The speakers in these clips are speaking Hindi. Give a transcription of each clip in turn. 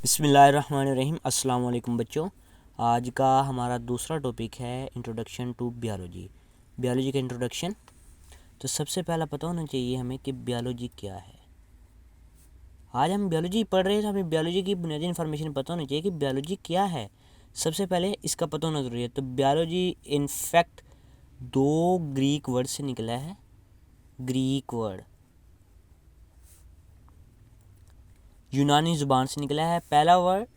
बिस्मिल्लाहिर्रहमानिर्रहीम। अस्सलाम वालेकुम बच्चों। आज का हमारा दूसरा टॉपिक है इंट्रोडक्शन टू बायोलॉजी। बायोलॉजी का इंट्रोडक्शन। तो सबसे पहला पता होना चाहिए हमें कि बायोलॉजी क्या है। आज हम बायोलॉजी पढ़ रहे हैं तो हमें बायोलॉजी की बुनियादी इन्फॉर्मेशन पता होनी चाहिए कि बायोलॉजी क्या है। सबसे पहले इसका पता होना ज़रूरी है। तो बायोलॉजी इनफैक्ट दो ग्रीक वर्ड से निकला है। ग्रीक वर्ड यूनानी ज़ुबान से निकला है। पहला वर्ड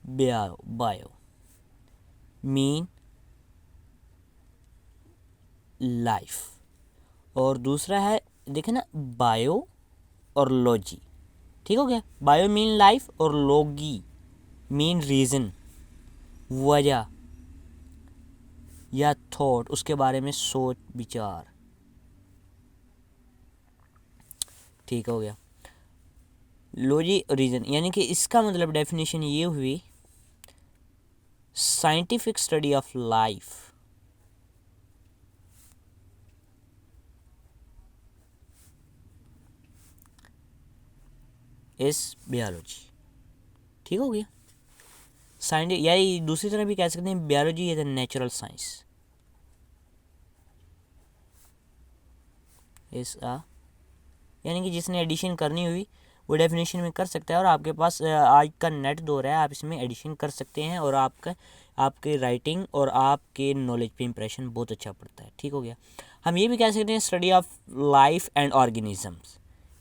बायो मीन लाइफ, और दूसरा है देखे ना बायो और लॉजी। ठीक हो गया। बायो मीन लाइफ और लॉगी मीन रीज़न, वजह या थॉट, उसके बारे में सोच विचार। ठीक हो गया। लॉजी रीज़न यानी कि इसका मतलब डेफिनेशन ये हुई scientific study of life is biology. ठीक हो गया। साइंस या दूसरी तरह भी कह सकते हैं biology is a natural science is a, यानी कि जिसने एडिशन करनी हुई वो डेफिनेशन में कर सकता है। और आपके पास आज का नेट दौर है, आप इसमें एडिशन कर सकते हैं और आपके राइटिंग और आपके नॉलेज पे इंप्रेशन बहुत अच्छा पड़ता है। ठीक हो गया। हम ये भी कह सकते हैं study of life and organisms,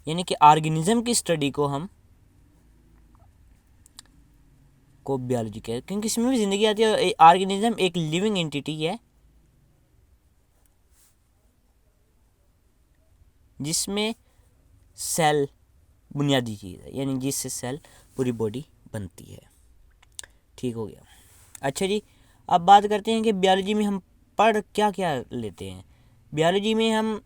यानी कि ऑर्गेनिज्म की स्टडी को हम को बायोलॉजी कहते हैं, क्योंकि इसमें भी ज़िंदगी आती है। ऑर्गेनिज्म एक लिविंग एंटिटी है जिसमें सेल बुनियादी चीज़ है, यानी जिससे सेल पूरी बॉडी बनती है। ठीक हो गया। अच्छा जी, अब बात करते हैं कि बायोलॉजी में हम पढ़ क्या क्या लेते हैं। बायोलॉजी में हम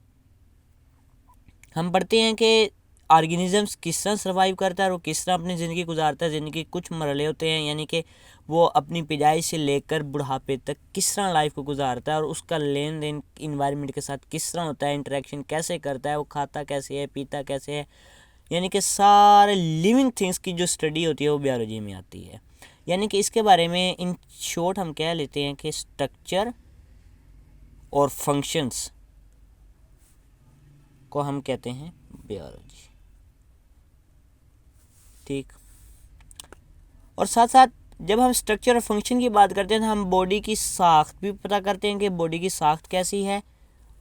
पढ़ते हैं कि ऑर्गेनिजम्स किस तरह सर्वाइव करता है और वो किस तरह अपनी ज़िंदगी गुजारता है। ज़िंदगी के कुछ मरहले होते हैं, यानी कि वो अपनी पैदाइश से लेकर बुढ़ापे तक किस तरह लाइफ को गुजारता है और उसका लेन देन इन्वायरमेंट के साथ किस तरह होता है, इंटरेक्शन कैसे करता है, वो खाता कैसे है, पीता कैसे है। यानी कि सारे लिविंग थिंग्स की जो स्टडी होती है वो बायोलॉजी में आती है। यानी कि इसके बारे में इन शॉर्ट हम कह लेते हैं कि स्ट्रक्चर और फंक्शंस को हम कहते हैं बायोलॉजी। ठीक। और साथ साथ जब हम स्ट्रक्चर और फंक्शन की बात करते हैं तो हम बॉडी की साख्त भी पता करते हैं कि बॉडी की साख्त कैसी है।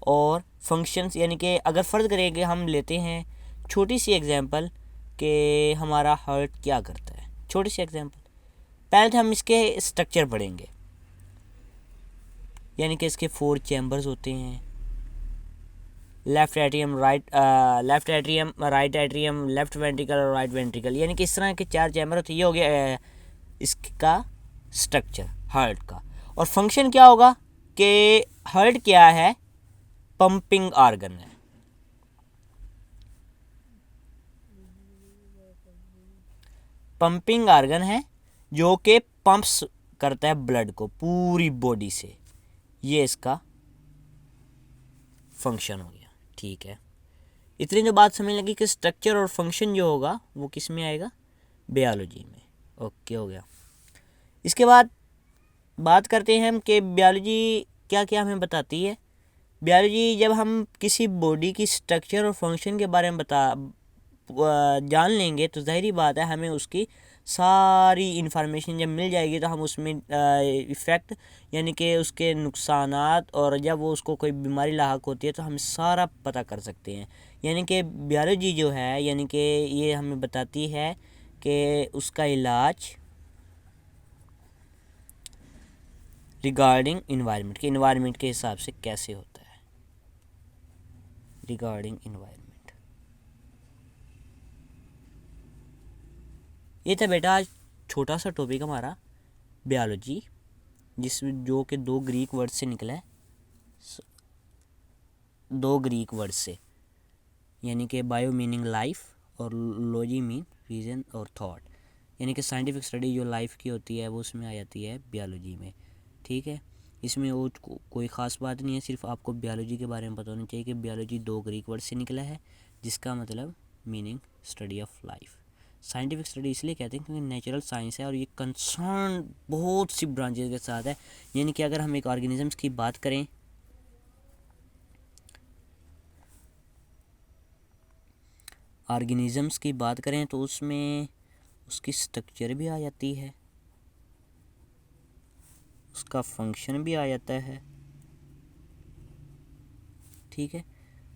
और फंक्शंस यानी कि अगर फ़र्ज़ करें कि हम लेते हैं छोटी सी एग्जांपल कि हमारा हार्ट क्या करता है, छोटी सी एग्जांपल। पहले तो हम इसके स्ट्रक्चर पढ़ेंगे, यानी कि इसके 4 चैम्बर्स होते हैं। Left atrium, right atrium, left ventricle और राइट वेंट्रिकल, यानी कि इस तरह के 4 चैम्बर होते हैं। ये हो गया इसका स्ट्रक्चर हार्ट का। और फंक्शन क्या होगा कि हार्ट क्या है, पंपिंग ऑर्गन है। पंपिंग ऑर्गन है जो कि पंप्स करता है ब्लड को पूरी बॉडी से। ये इसका फंक्शन हो गया। ठीक है। इतनी जो बात समझ लगी कि स्ट्रक्चर और फंक्शन जो होगा वो किस में आएगा, बायोलॉजी में। ओके हो गया। इसके बाद बात करते हैं हम कि बायोलॉजी क्या क्या हमें बताती है। बायोलॉजी जब हम किसी बॉडी की स्ट्रक्चर और फंक्शन के बारे में जान लेंगे तो ज़ाहिरी बात है हमें उसकी सारी इन्फॉर्मेशन जब मिल जाएगी तो हम उसमें इफ़ेक्ट यानी कि उसके नुकसानात और जब वो उसको कोई बीमारी लाहक होती है तो हम सारा पता कर सकते हैं। यानी कि बायोलॉजी जो है यानी कि ये हमें बताती है कि उसका इलाज रिगार्डिंग इन्वायरमेंट के हिसाब से कैसे होता है। रिगार्डिंग इन्वायरमेंट, ये था बेटा आज छोटा सा टॉपिक हमारा बायोलॉजी, जिसमें जो कि 2 ग्रीक वर्ड से निकला है। 2 ग्रीक वर्ड से, यानी कि बायो मीनिंग लाइफ और लॉजी मीन रीज़न और थॉट, यानी कि साइंटिफिक स्टडी जो लाइफ की होती है वो उसमें आ जाती है बायोलॉजी में। ठीक है। इसमें वो कोई ख़ास बात नहीं है, सिर्फ आपको बायोलॉजी के बारे में पता होना चाहिए कि बायोलॉजी 2 ग्रीक वर्ड से निकला है जिसका मतलब meaning study of life. Scientific study इसलिए कहते हैं क्योंकि नेचुरल साइंस है और ये कंसर्न बहुत सी ब्रांचेज के साथ है। यानी कि अगर हम एक ऑर्गेनिजम्स की बात करें, तो उसमें उसकी स्ट्रक्चर भी आ जाती है, उसका फंक्शन भी आ जाता है, ठीक है,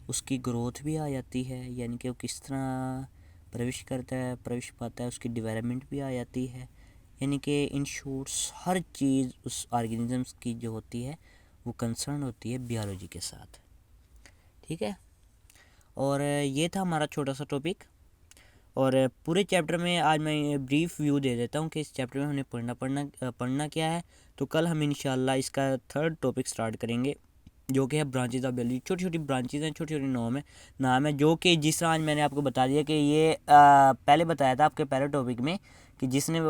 उसकी ग्रोथ भी आ जाती है, यानी कि वो किस तरह प्रवेश पाता है, उसकी डेवलपमेंट भी आ जाती है। यानी कि इन शॉर्ट्स हर चीज़ उस ऑर्गेनिजम्स की जो होती है वो कंसर्न होती है बियोलॉजी के साथ, ठीक है। और ये था हमारा छोटा सा टॉपिक। और पूरे चैप्टर में आज मैं ब्रीफ व्यू दे देता हूँ कि इस चैप्टर में हमें पढ़ना क्या है। तो कल हम इंशाल्लाह इसका थर्ड टॉपिक स्टार्ट करेंगे, जो कि है ब्रांचेज ऑफ बियोलॉजी। छोटी छोटी ब्रांचेज हैं, छोटी छोटी नाम है, जो कि जिस तरह आज मैंने आपको बता दिया कि ये पहले बताया था आपके पहले टॉपिक में कि जिसने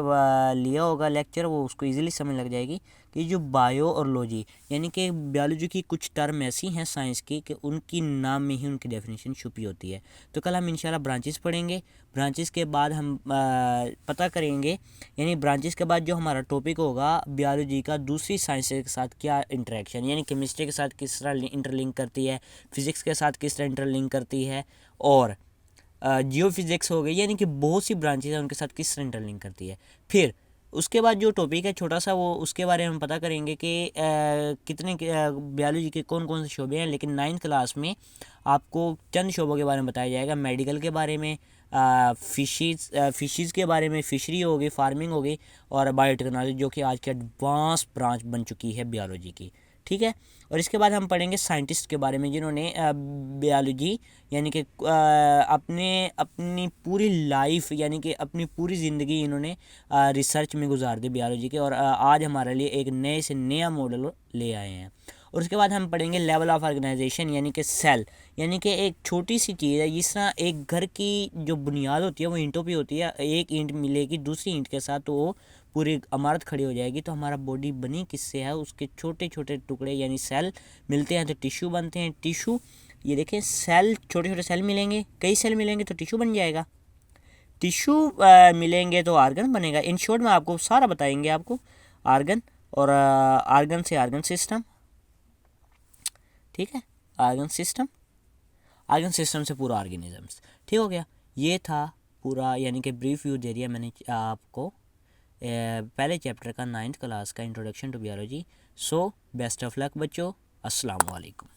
लिया होगा लेक्चर वो उसको इजीली समझ लग जाएगी कि जो बायो और लॉजी यानी कि बायोलॉजी की कुछ टर्म ऐसी हैं साइंस की कि उनकी नाम में ही उनकी डेफिनेशन छुपी होती है। तो कल हम इंशाल्लाह ब्रांचेस पढ़ेंगे। ब्रांचेस के बाद हम पता करेंगे, यानी ब्रांचेस के बाद जो हमारा टॉपिक होगा बायोलॉजी का दूसरी साइंस के साथ क्या इंटरेक्शन, यानी केमिस्ट्री के साथ किस तरह इंटरलिंक करती है, फिज़िक्स के साथ किस तरह इंटरलिंक करती है, और जियो फिज़िक्स हो गई, यानी कि बहुत सी ब्रांचेज हैं उनके साथ किस तरह इंटरलिंक करती है। फिर उसके बाद जो टॉपिक है छोटा सा वो उसके बारे में हम पता करेंगे कि कितने बायोलॉजी के कौन कौन से शोबे हैं। लेकिन 9th क्लास में आपको चंद शोबों के बारे में बताया जाएगा, मेडिकल के बारे में, फिशेज़ के बारे में, फिशरी हो गई, फार्मिंग हो गई, और बायोटेक्नोलॉजी जो कि आज की एडवांस ब्रांच बन चुकी है बायोलॉजी की, ठीक है। और इसके बाद हम पढ़ेंगे साइंटिस्ट के बारे में जिन्होंने बायोलॉजी यानी कि अपनी पूरी लाइफ यानी कि अपनी पूरी ज़िंदगी इन्होंने रिसर्च में गुजार दी बायोलॉजी के, और आज हमारे लिए एक नए से नया मॉडल ले आए हैं। और उसके बाद हम पढ़ेंगे लेवल ऑफ ऑर्गेनाइजेशन, यानी कि सेल, यानी कि एक छोटी सी चीज़ है। जिस तरह एक घर की जो बुनियाद होती है वो ईंटों पे होती है, एक ईंट मिलेगी दूसरी ईंट के साथ तो वो पूरी इमारत खड़ी हो जाएगी। तो हमारा बॉडी बनी किससे है, उसके छोटे छोटे टुकड़े यानी सेल मिलते हैं तो टिश्यू बनते हैं। टिश्यू, ये देखें, सेल, छोटे छोटे सेल मिलेंगे, कई सेल मिलेंगे तो टिश्यू बन जाएगा, टिश्यू मिलेंगे तो आर्गन बनेगा। इन शॉर्ट में आपको सारा बताएंगे आपको आर्गन, और आर्गन से आर्गन सिस्टम, ठीक है, आर्गन सिस्टम से पूरा ऑर्गेनिजम्स, ठीक हो गया। ये था पूरा, यानी कि ब्रीफ व्यू दे दिया मैंने आपको पहले चैप्टर का 9th क्लास का introduction to biology. So best of luck बच्चों, अस्सलाम वालेकुम।